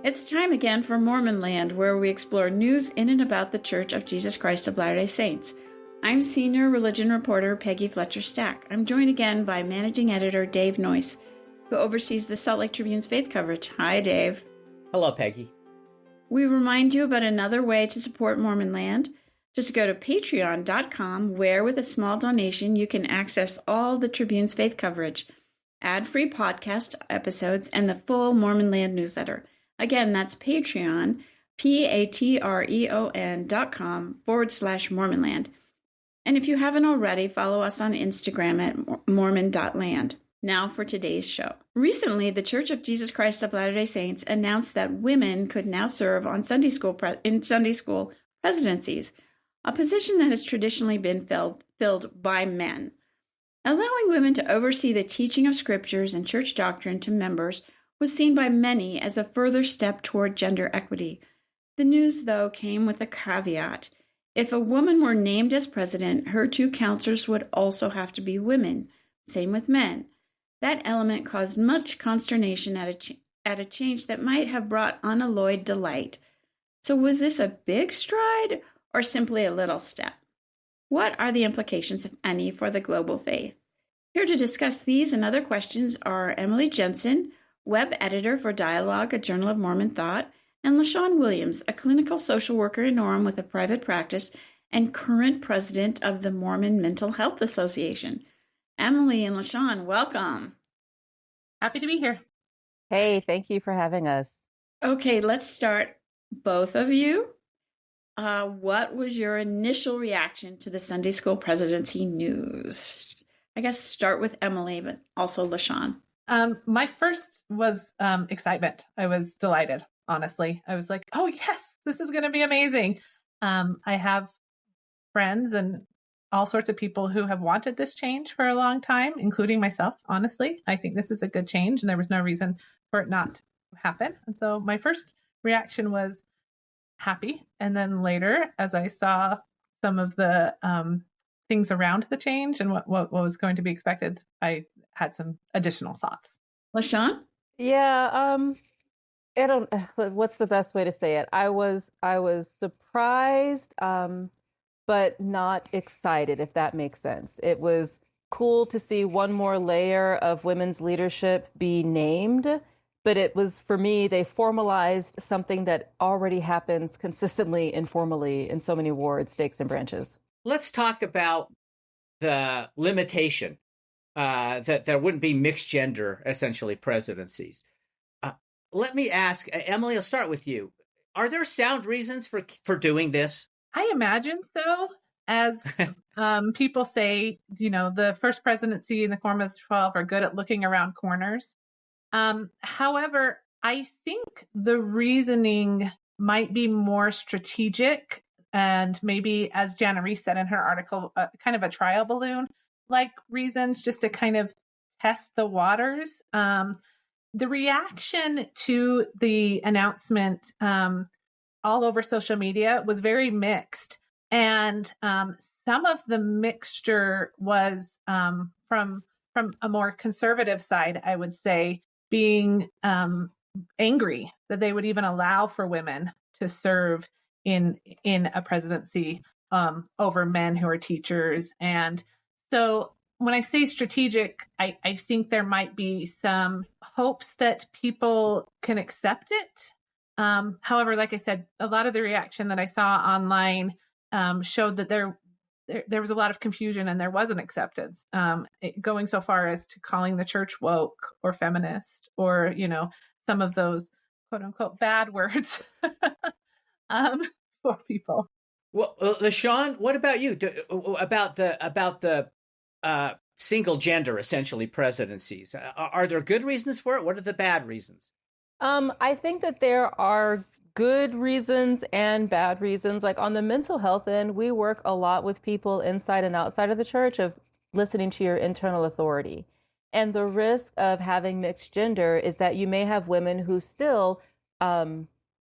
It's time again for Mormon Land, where we explore news in and about the Church of Jesus Christ of Latter-day Saints. I'm senior religion reporter Peggy Fletcher Stack. I'm joined again by managing editor Dave Noyce, who oversees the Salt Lake Tribune's faith coverage. Hi, Dave. Hello, Peggy. We remind you about another way to support Mormon Land. Just go to patreon.com, where with a small donation you can access all the Tribune's faith coverage, ad-free podcast episodes, and the full Mormon Land newsletter. Again, that's Patreon, patreon.com/Mormonland. And if you haven't already, follow us on Instagram at mormon.land. Now for today's show. Recently, the Church of Jesus Christ of Latter-day Saints announced that women could now serve on Sunday school presidencies, a position that has traditionally been filled by men. Allowing women to oversee the teaching of scriptures and church doctrine to members was seen by many as a further step toward gender equity. The news, though, came with a caveat. If a woman were named as president, her two counselors would also have to be women. Same with men. That element caused much consternation at a change that might have brought unalloyed delight. So was this a big stride or simply a little step? What are the implications, if any, for the global faith? Here to discuss these and other questions are Emily Jensen, web editor for Dialogue, a Journal of Mormon Thought, and LaShawn Williams, a clinical social worker in Orem with a private practice and current president of the Mormon Mental Health Association. Emily and LaShawn, welcome. Happy to be here. Hey, thank you for having us. Okay, let's start, both of you. What was your initial reaction to the Sunday school presidency news? I guess start with Emily, but also LaShawn. My first was excitement. I was delighted, honestly. I was like, oh, yes, this is going to be amazing. I have friends and all sorts of people who have wanted this change for a long time, including myself, honestly. I think this is a good change, and there was no reason for it not to happen. And so my first reaction was happy. And then later, as I saw some of the things around the change and what was going to be expected, I had some additional thoughts. LaShawn? Yeah, what's the best way to say it? I was surprised, but not excited, if that makes sense. It was cool to see one more layer of women's leadership be named, but it was, for me, they formalized something that already happens consistently, informally in so many wards, stakes, and branches. Let's talk about the limitation that there wouldn't be mixed gender, essentially, presidencies. Let me ask, Emily, I'll start with you. Are there sound reasons for doing this? I imagine so. As people say, the first presidency and the Quorum of the 12 are good at looking around corners. However, I think the reasoning might be more strategic and maybe, as Jana Reese said in her article, kind of a trial balloon like reasons, just to kind of test the waters. The reaction to the announcement all over social media was very mixed. And some of the mixture was from a more conservative side, I would say, being angry that they would even allow for women to serve in a presidency over men who are teachers. And so when I say strategic, I think there might be some hopes that people can accept it. However, like I said, a lot of the reaction that I saw online showed that there was a lot of confusion and there wasn't acceptance, going so far as to calling the church woke or feminist or, some of those quote unquote bad words for people. Well, LaShawn, what about you? About the single gender, essentially, presidencies? Are there good reasons for it? What are the bad reasons? I think that there are good reasons and bad reasons. Like on the mental health end, we work a lot with people inside and outside of the church of listening to your internal authority. And the risk of having mixed gender is that you may have women who still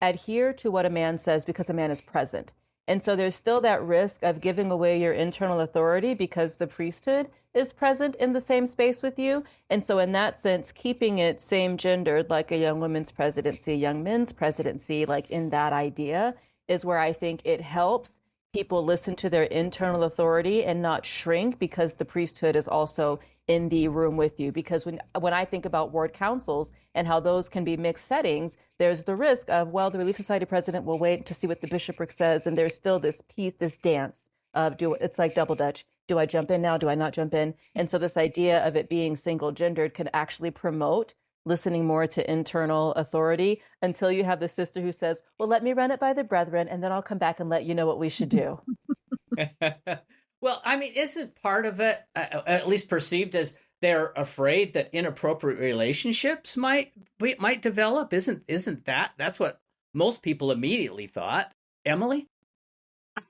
adhere to what a man says because a man is present. And so there's still that risk of giving away your internal authority because the priesthood is present in the same space with you. And so in that sense, keeping it same gendered, like a young women's presidency, young men's presidency, like in that idea is where I think it helps people listen to their internal authority and not shrink because the priesthood is also in the room with you. Because when I think about ward councils and how those can be mixed settings, there's the risk of, well, the Relief Society president will wait to see what the bishopric says. And there's still this piece, this dance of it's like double dutch. Do I jump in now? Do I not jump in? And so this idea of it being single gendered can actually promote listening more to internal authority until you have the sister who says, well, let me run it by the brethren, and then I'll come back and let you know what we should do. Well, I mean, isn't part of it, at least perceived as they're afraid that inappropriate relationships might develop? Isn't that's what most people immediately thought? Emily?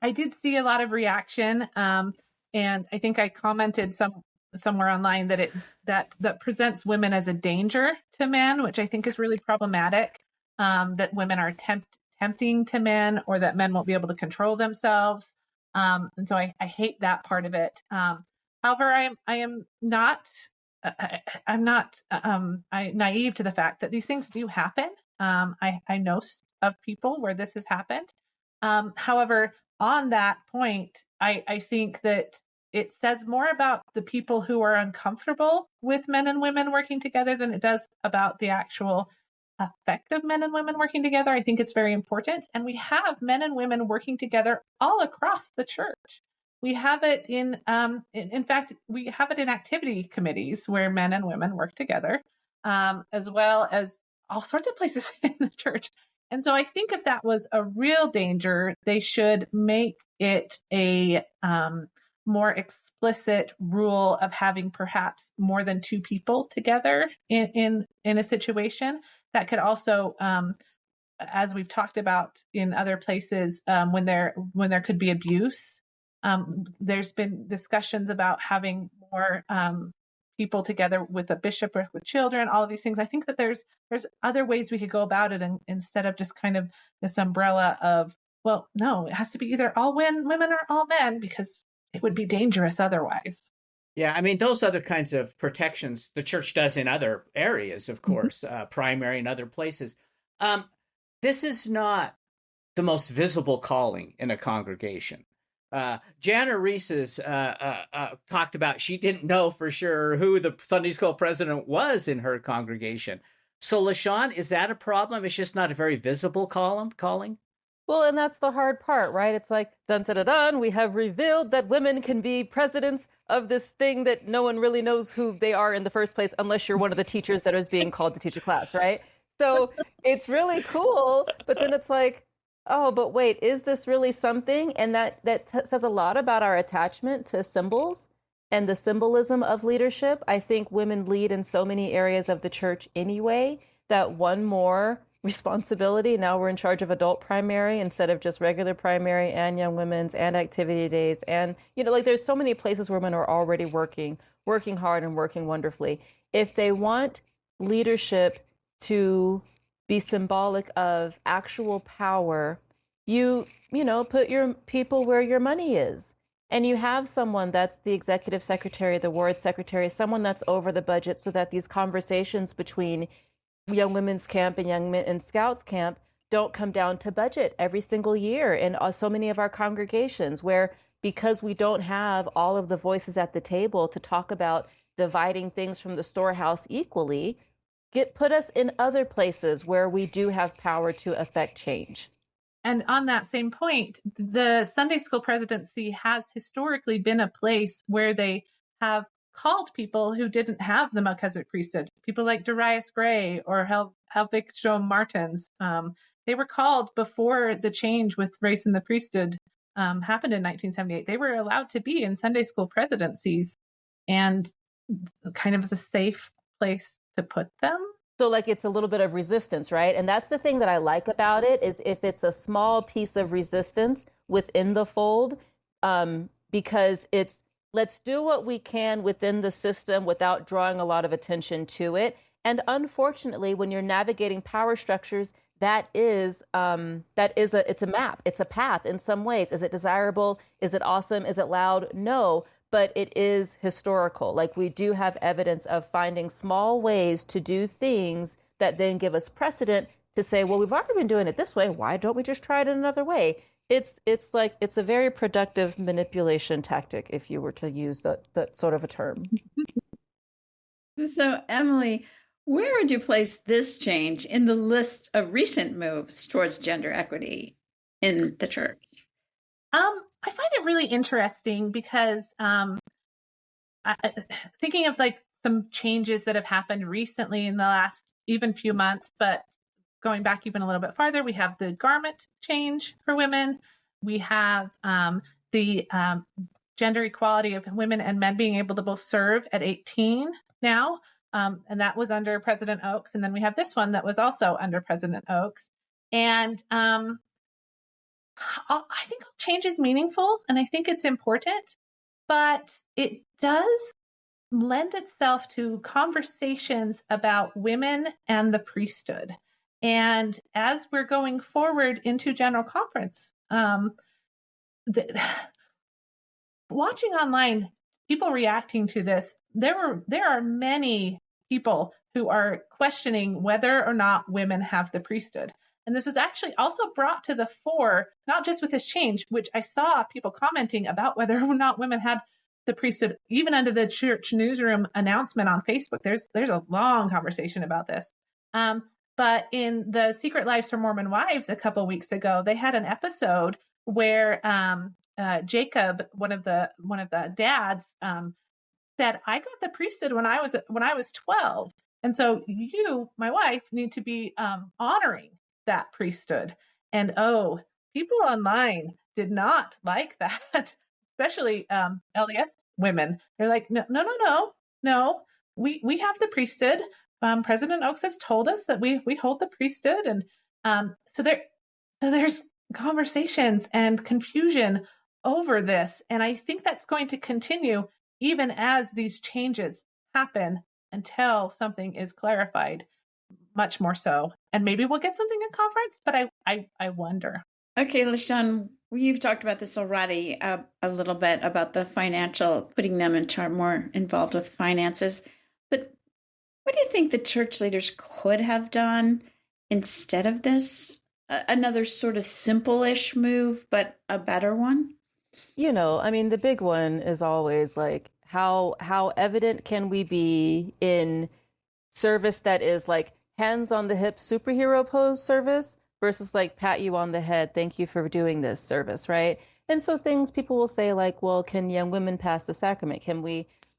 I did see a lot of reaction. And I think I commented somewhere online that that presents women as a danger to men, which I think is really problematic, that women are tempting to men, or that men won't be able to control themselves. And so I hate that part of it. However, I'm not naive to the fact that these things do happen. I know of people where this has happened. However, on that point, I think that it says more about the people who are uncomfortable with men and women working together than it does about the actual effect of men and women working together. I think it's very important. And we have men and women working together all across the church. We have it in fact, we have it in activity committees where men and women work together, as well as all sorts of places in the church. And so I think if that was a real danger, they should make it a more explicit rule of having perhaps more than two people together in a situation. That could also, as we've talked about in other places, when there could be abuse, there's been discussions about having more people together with a bishop or with children, all of these things. I think that there's other ways we could go about it, and instead of just kind of this umbrella of, well, no, it has to be either all women or all men, because it would be dangerous otherwise. Yeah, I mean, those other kinds of protections the church does in other areas, of course, primary and other places. This is not the most visible calling in a congregation. Jana Reese's talked about she didn't know for sure who the Sunday school president was in her congregation. So, LaShawn, is that a problem? It's just not a very visible calling? Well, and that's the hard part, right? It's like, dun, dun, dun, dun, we have revealed that women can be presidents of this thing that no one really knows who they are in the first place, unless you're one of the teachers that is being called to teach a class, right? So it's really cool, but then it's like, oh, but wait, is this really something? And that says a lot about our attachment to symbols and the symbolism of leadership. I think women lead in so many areas of the church anyway, that one more responsibility. Now we're in charge of adult primary instead of just regular primary and young women's and activity days. And, like there's so many places where women are already working hard and working wonderfully. If they want leadership to be symbolic of actual power, you put your people where your money is. And you have someone that's the executive secretary, the ward secretary, someone that's over the budget, so that these conversations between young women's camp and young men and scouts camp don't come down to budget every single year in so many of our congregations, where because we don't have all of the voices at the table to talk about dividing things from the storehouse equally, put us in other places where we do have power to affect change. And on that same point, the Sunday school presidency has historically been a place where they have called people who didn't have the Melchizedek priesthood, people like Darius Gray or Helvig Martins. They were called before the change with race in the priesthood happened in 1978. They were allowed to be in Sunday school presidencies, and kind of as a safe place to put them. So like it's a little bit of resistance, right? And that's the thing that I like about it, is if it's a small piece of resistance within the fold, because it's, let's do what we can within the system without drawing a lot of attention to it. And unfortunately, when you're navigating power structures, it's a map. It's a path in some ways. Is it desirable? Is it awesome? Is it loud? No, but it is historical. Like, we do have evidence of finding small ways to do things that then give us precedent to say, well, we've already been doing it this way. Why don't we just try it another way? It's a very productive manipulation tactic, if you were to use that sort of a term. So, Emily, where would you place this change in the list of recent moves towards gender equity in the church? I find it really interesting because thinking of like some changes that have happened recently in the last even few months, but going back even a little bit farther, we have the garment change for women. We have the gender equality of women and men being able to both serve at 18 now. And that was under President Oaks. And then we have this one that was also under President Oaks. And I think change is meaningful and I think it's important, but it does lend itself to conversations about women and the priesthood. And as we're going forward into General Conference, watching online, people reacting to this, there are many people who are questioning whether or not women have the priesthood. And this was actually also brought to the fore, not just with this change, which I saw people commenting about whether or not women had the priesthood, even under the church newsroom announcement on Facebook. There's a long conversation about this. But in the Secret Lives for Mormon Wives a couple of weeks ago, they had an episode where Jacob, one of the dads, said, "I got the priesthood when I was 12, and so you, my wife, need to be honoring that priesthood." And people online did not like that, especially LDS women. They're like, no, we have the priesthood. President Oaks has told us that we hold the priesthood, and so there's conversations and confusion over this, and I think that's going to continue even as these changes happen until something is clarified, much more so. And maybe we'll get something in conference, but I wonder. Okay, LaShawn, you've talked about this already a little bit about the financial, putting them more involved with finances. But what do you think the church leaders could have done instead of this? Another sort of simple-ish move, but a better one? The big one is always like, how evident can we be in service that is like hands on the hip superhero pose service versus like pat you on the head, thank you for doing this service, right? And so things people will say like, well, can young women pass the sacrament?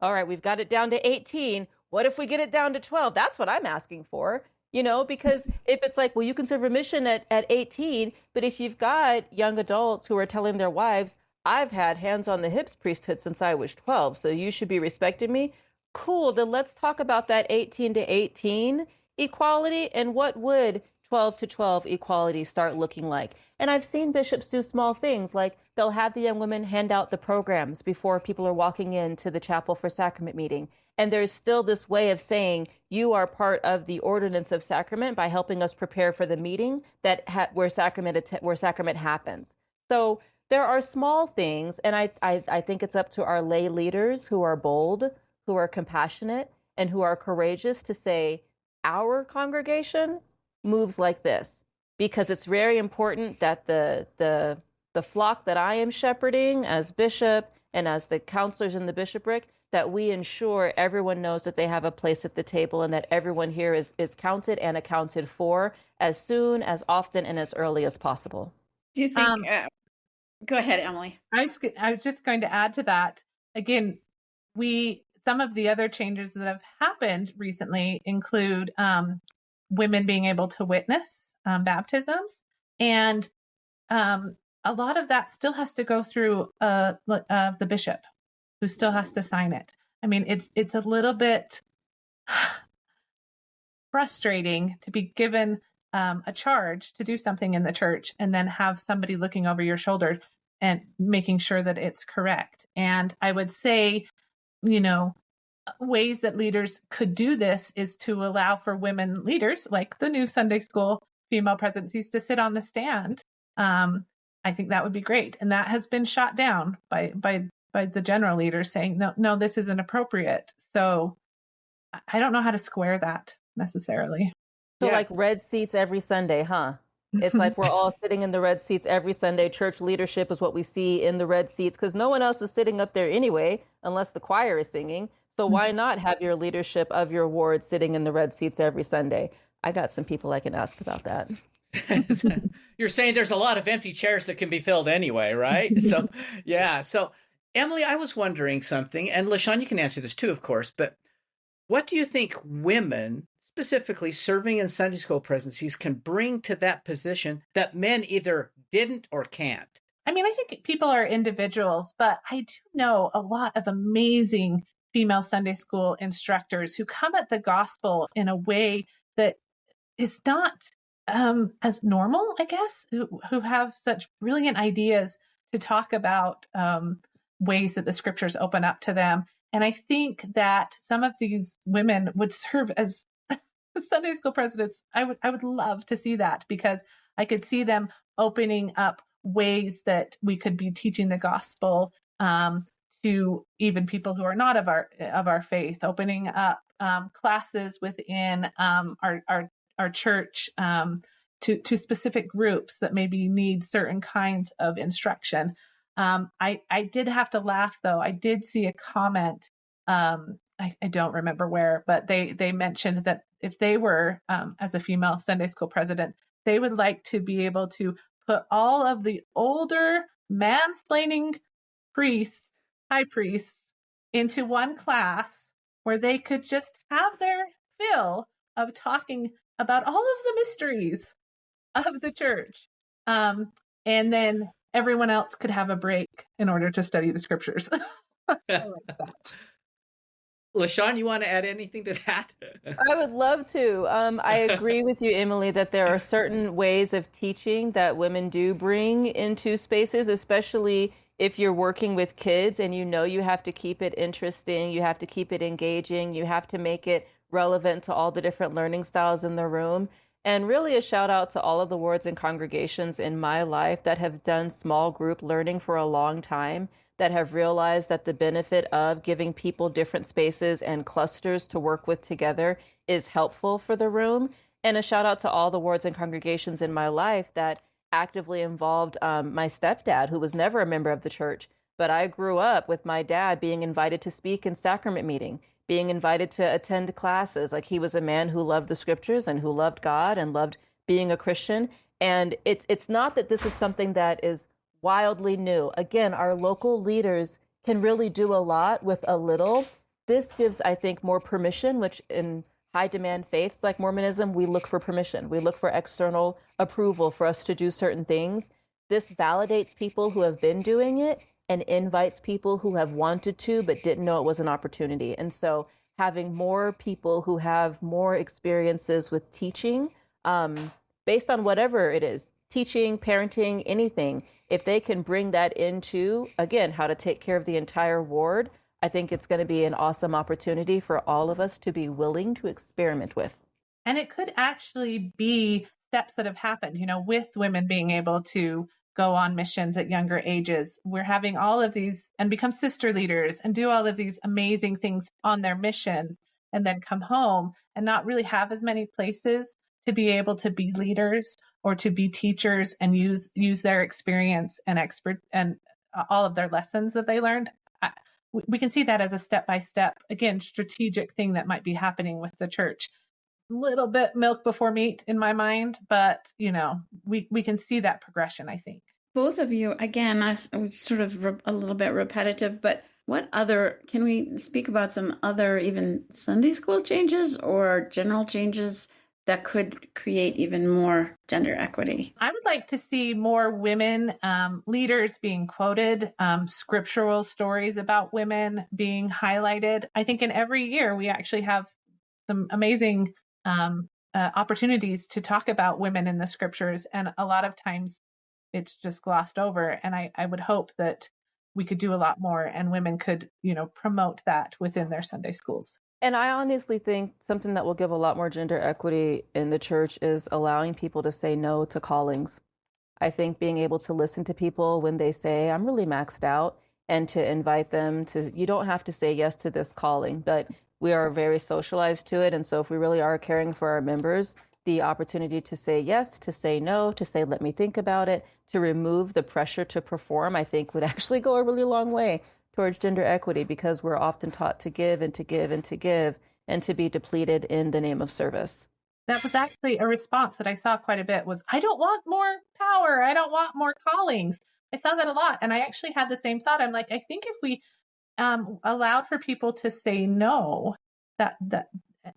All right, we've got it down to 18. What if we get it down to 12? That's what I'm asking for. Because if it's like, well, you can serve a mission at 18, but if you've got young adults who are telling their wives, I've had hands on the hips priesthood since I was 12, so you should be respecting me. Cool, then let's talk about that 18 to 18 equality and what would 12 to 12 equality start looking like. And I've seen bishops do small things like they'll have the young women hand out the programs before people are walking into the chapel for sacrament meeting. And there's still this way of saying you are part of the ordinance of sacrament by helping us prepare for the meeting where sacrament happens. So there are small things, and I think it's up to our lay leaders who are bold, who are compassionate, and who are courageous to say, our congregation moves like this, because it's very important that the flock that I am shepherding as bishop and as the counselors in the bishopric, that we ensure everyone knows that they have a place at the table and that everyone here is counted and accounted for as soon, as often, and as early as possible. Do you think... Go ahead, Emily. I was just going to add to that. Again, some of the other changes that have happened recently include women being able to witness baptisms. And a lot of that still has to go through the bishop, who still has to sign it. I mean, it's a little bit frustrating to be given a charge to do something in the church and then have somebody looking over your shoulder and making sure that it's correct. And I would say, ways that leaders could do this is to allow for women leaders, like the new Sunday school, female presidencies to sit on the stand, I think that would be great. And that has been shot down by the general leaders saying, no, this isn't appropriate. So I don't know how to square that necessarily. So Yeah. like red seats every Sunday, huh? It's like we're all sitting in the red seats every Sunday. Church leadership is what we see in the red seats because no one else is sitting up there anyway, unless the choir is singing. So why not have your leadership of your ward sitting in the red seats every Sunday? I got some people I can ask about that. You're saying there's a lot of empty chairs that can be filled anyway, right? So, yeah. So, Emily, I was wondering something, and LaShawn, you can answer this too, of course, but what do you think women, specifically serving in Sunday school presidencies, can bring to that position that men either didn't or can't? I mean, I think people are individuals, but I do know a lot of amazing female Sunday school instructors who come at the gospel in a way that is not as normal, I guess, who have such brilliant ideas to talk about ways that the scriptures open up to them. And I think that some of these women would serve as Sunday school presidents. I would love to see that because I could see them opening up ways that we could be teaching the gospel to even people who are not of our faith, opening up classes within our church to specific groups that maybe need certain kinds of instruction. I did have to laugh, though. I did see a comment. I don't remember where, but they mentioned that if they were, as a female Sunday school president, they would like to be able to put all of the older mansplaining high priests, into one class where they could just have their fill of talking about all of the mysteries of the church. And then everyone else could have a break in order to study the scriptures. I like that. LaShawn, you want to add anything to that? I would love to. I agree with you, Emily, that there are certain ways of teaching that women do bring into spaces, especially if you're working with kids and you have to keep it interesting, you have to keep it engaging, you have to make it relevant to all the different learning styles in the room. And really a shout out to all of the wards and congregations in my life that have done small group learning for a long time, that have realized that the benefit of giving people different spaces and clusters to work with together is helpful for the room. And a shout out to all the wards and congregations in my life that actively involved my stepdad, who was never a member of the church. But I grew up with my dad being invited to speak in sacrament meeting, being invited to attend classes. Like, he was a man who loved the scriptures and who loved God and loved being a Christian. And it's not that this is something that is wildly new. Again, our local leaders can really do a lot with a little. This gives, I think, more permission, which in high demand faiths like Mormonism, we look for permission. We look for external approval for us to do certain things. This validates people who have been doing it and invites people who have wanted to but didn't know it was an opportunity. And so having more people who have more experiences with teaching, based on whatever it is, teaching, parenting, anything, if they can bring that into, again, how to take care of the entire ward, I think it's going to be an awesome opportunity for all of us to be willing to experiment with. And it could actually be steps that have happened, with women being able to go on missions at younger ages. We're having all of these and become sister leaders and do all of these amazing things on their missions and then come home and not really have as many places to be able to be leaders or to be teachers and use their experience and all of their lessons that they learned. We can see that as a step-by-step, again, strategic thing that might be happening with the church. Little bit milk before meat in my mind, but we can see that progression, I think. Both of you, again, I sort of a little bit repetitive, but can we speak about some other even Sunday school changes or general changes that could create even more gender equity? I would like to see more women leaders being quoted, scriptural stories about women being highlighted. I think in every year we actually have some amazing opportunities to talk about women in the scriptures. And a lot of times it's just glossed over. And I would hope that we could do a lot more and women could, promote that within their Sunday schools. And I honestly think something that will give a lot more gender equity in the church is allowing people to say no to callings. I think being able to listen to people when they say, I'm really maxed out, and to invite them to, you don't have to say yes to this calling, but we are very socialized to it. And so if we really are caring for our members, the opportunity to say yes, to say no, to say, let me think about it, to remove the pressure to perform, I think would actually go a really long way towards gender equity, because we're often taught to give and to give and to give and to be depleted in the name of service. That was actually a response that I saw quite a bit was, I don't want more power. I don't want more callings. I saw that a lot. And I actually had the same thought. I'm like, I think if we allowed for people to say no, that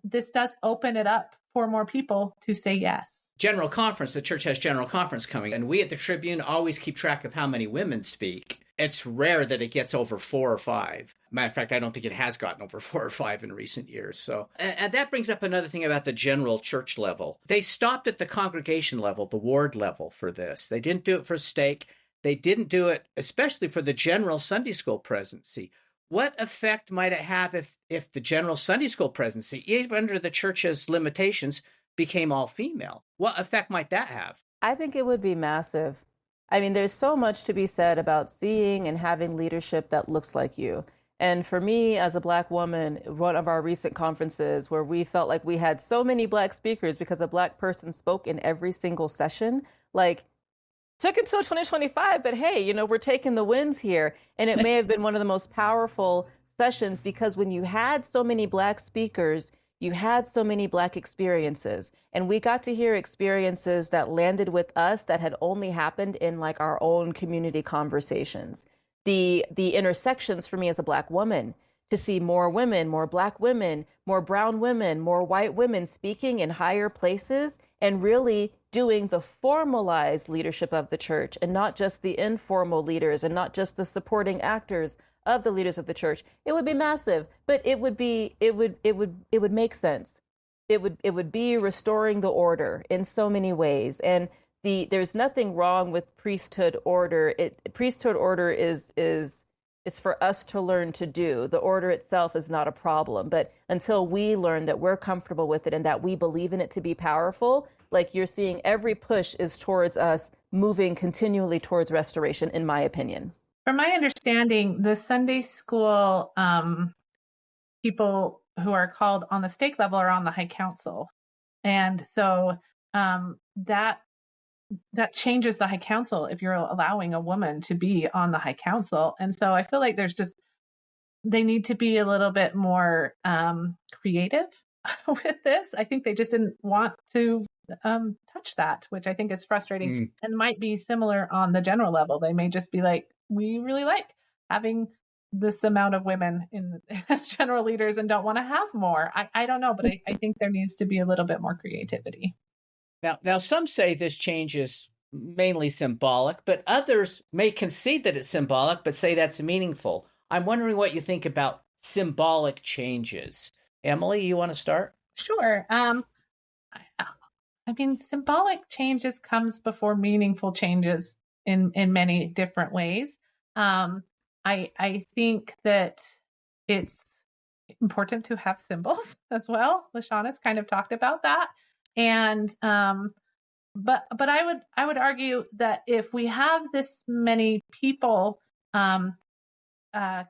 this does open it up for more people to say yes. General conference, the church has general conference coming, and we at the Tribune always keep track of how many women speak. It's rare that it gets over 4 or 5. Matter of fact, I don't think it has gotten over 4 or 5 in recent years. So, and that brings up another thing about the general church level. They stopped at the congregation level, the ward level for this. They didn't do it for stake. They didn't do it, especially for the general Sunday school presidency. What effect might it have if the general Sunday school presidency, even under the church's limitations, became all female? What effect might that have? I think it would be massive. I mean, there's so much to be said about seeing and having leadership that looks like you. And for me, as a Black woman, one of our recent conferences where we felt like we had so many Black speakers because a Black person spoke in every single session, like, took until 2025, but hey, you know, we're taking the wins here. And it may have been one of the most powerful sessions because when you had so many Black speakers, you had so many Black experiences, and we got to hear experiences that landed with us that had only happened in like our own community conversations. The intersections for me as a Black woman, to see more women, more Black women, more brown women, more white women speaking in higher places and really doing the formalized leadership of the church and not just the informal leaders and not just the supporting actors of the leaders of the church. It would be massive, but it would make sense. It would be restoring the order in so many ways. And there's nothing wrong with priesthood order. Priesthood order is it's for us to learn to do. The order itself is not a problem, but until we learn that we're comfortable with it and that we believe in it to be powerful, like you're seeing, every push is towards us moving continually towards restoration, in my opinion. From my understanding, the Sunday school people who are called on the stake level are on the High Council. And so that changes the High Council if you're allowing a woman to be on the High Council. And so I feel like they need to be a little bit more creative with this. I think they just didn't want to touch that, which I think is frustrating and might be similar on the general level. They may just be like, we really like having this amount of women as general leaders and don't want to have more. I don't know, but I think there needs to be a little bit more creativity. Now, some say this change is mainly symbolic, but others may concede that it's symbolic, but say that's meaningful. I'm wondering what you think about symbolic changes. Emily, you want to start? Sure. I mean, symbolic changes comes before meaningful changes in many different ways. I think that it's important to have symbols as well. LaShawn has kind of talked about that. And but I would argue that if we have this many people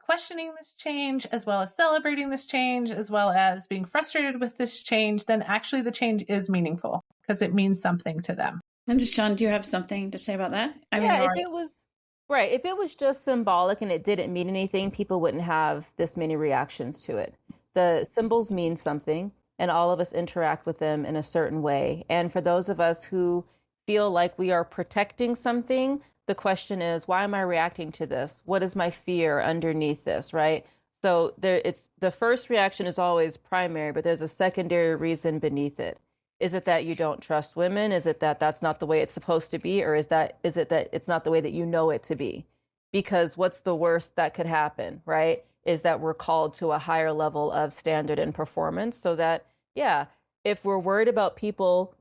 questioning this change, as well as celebrating this change, as well as being frustrated with this change, then actually the change is meaningful because it means something to them. And LaShawn, do you have something to say about that? If it was just symbolic and it didn't mean anything, people wouldn't have this many reactions to it. The symbols mean something, and all of us interact with them in a certain way. And for those of us who feel like we are protecting something, the question is, why am I reacting to this? What is my fear underneath this, right? So the first reaction is always primary, but there's a secondary reason beneath it. Is it that you don't trust women? Is it that that's not the way it's supposed to be? Or is it that it's not the way that you know it to be? Because what's the worst that could happen, right? Is that we're called to a higher level of standard and performance so that, yeah, if we're worried about people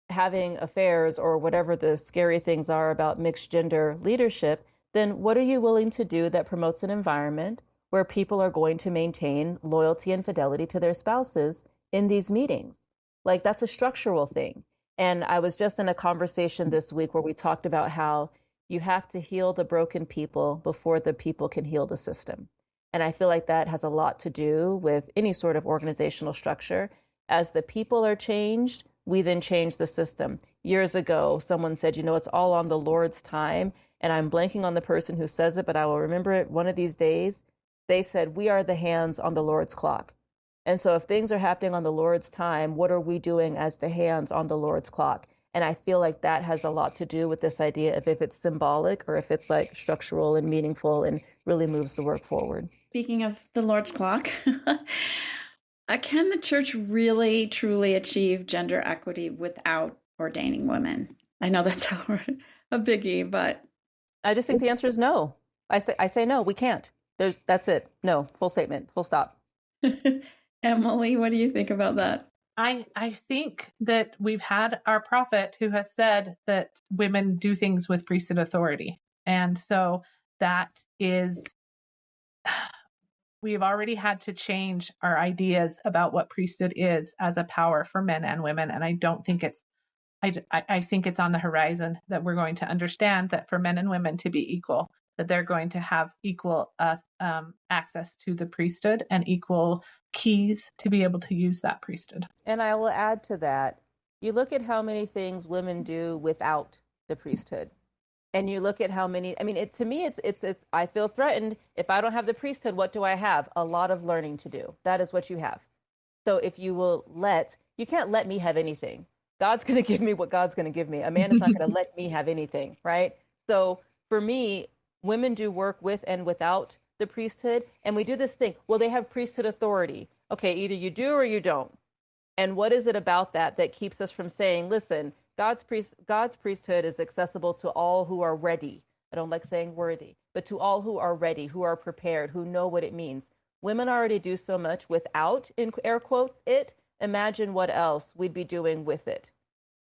having affairs or whatever the scary things are about mixed gender leadership, then what are you willing to do that promotes an environment where people are going to maintain loyalty and fidelity to their spouses in these meetings. Like, that's a structural thing. And I was just in a conversation this week where we talked about how you have to heal the broken people before the people can heal the system. And I feel like that has a lot to do with any sort of organizational structure. As the people are changed, we then change the system. Years ago, someone said, it's all on the Lord's time. And I'm blanking on the person who says it, but I will remember it one of these days. They said, we are the hands on the Lord's clock. And so if things are happening on the Lord's time, what are we doing as the hands on the Lord's clock? And I feel like that has a lot to do with this idea of if it's symbolic or if it's like structural and meaningful and really moves the work forward. Speaking of the Lord's clock, can the church really, truly achieve gender equity without ordaining women? I know that's a biggie, but I just think the answer is no. I say no, we can't. That's it. No, full statement, full stop. Emily, what do you think about that? I think that we've had our prophet who has said that women do things with priesthood authority. And so that is, we've already had to change our ideas about what priesthood is as a power for men and women. And I don't think I think it's on the horizon that we're going to understand that for men and women to be equal, that they're going to have equal access to the priesthood and equal keys to be able to use that priesthood. And I will add to that, you look at how many things women do without the priesthood. And you look at how many, to me, it's I feel threatened. If I don't have the priesthood, what do I have? A lot of learning to do. That is what you have. So if you will you can't let me have anything. God's going to give me what God's going to give me. A man is not going to let me have anything, right? So for me, women do work with and without the priesthood. And we do this thing, well, they have priesthood authority. Okay, either you do or you don't. And what is it about that keeps us from saying, listen, God's priesthood is accessible to all who are ready. I don't like saying worthy, but to all who are ready, who are prepared, who know what it means. Women already do so much without, in air quotes, it. Imagine what else we'd be doing with it.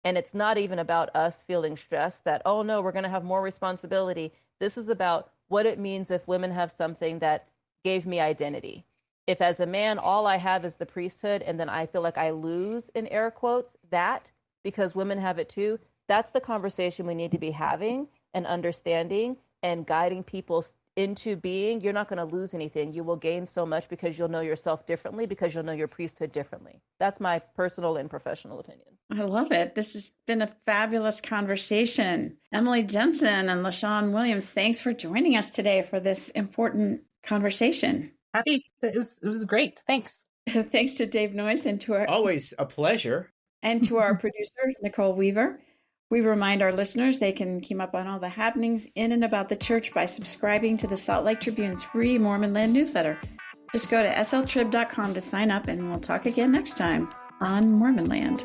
And it's not even about us feeling stressed that, oh no, we're going to have more responsibility. This is about what it means if women have something that gave me identity. If as a man, all I have is the priesthood, and then I feel like I lose, in air quotes, that because women have it too, that's the conversation we need to be having and understanding and guiding people into being. You're not going to lose anything. You will gain so much because you'll know yourself differently, because you'll know your priesthood differently. That's my personal and professional opinion. I love it. This has been a fabulous conversation. Emily Jensen and LaShawn Williams, thanks for joining us today for this important conversation. Happy. It was great. Thanks. Thanks to Dave Noyes and to our always a pleasure. And to our producer, Nicole Weaver. We remind our listeners they can keep up on all the happenings in and about the church by subscribing to the Salt Lake Tribune's free Mormon Land newsletter. Just go to sltrib.com to sign up, and we'll talk again next time on Mormon Land.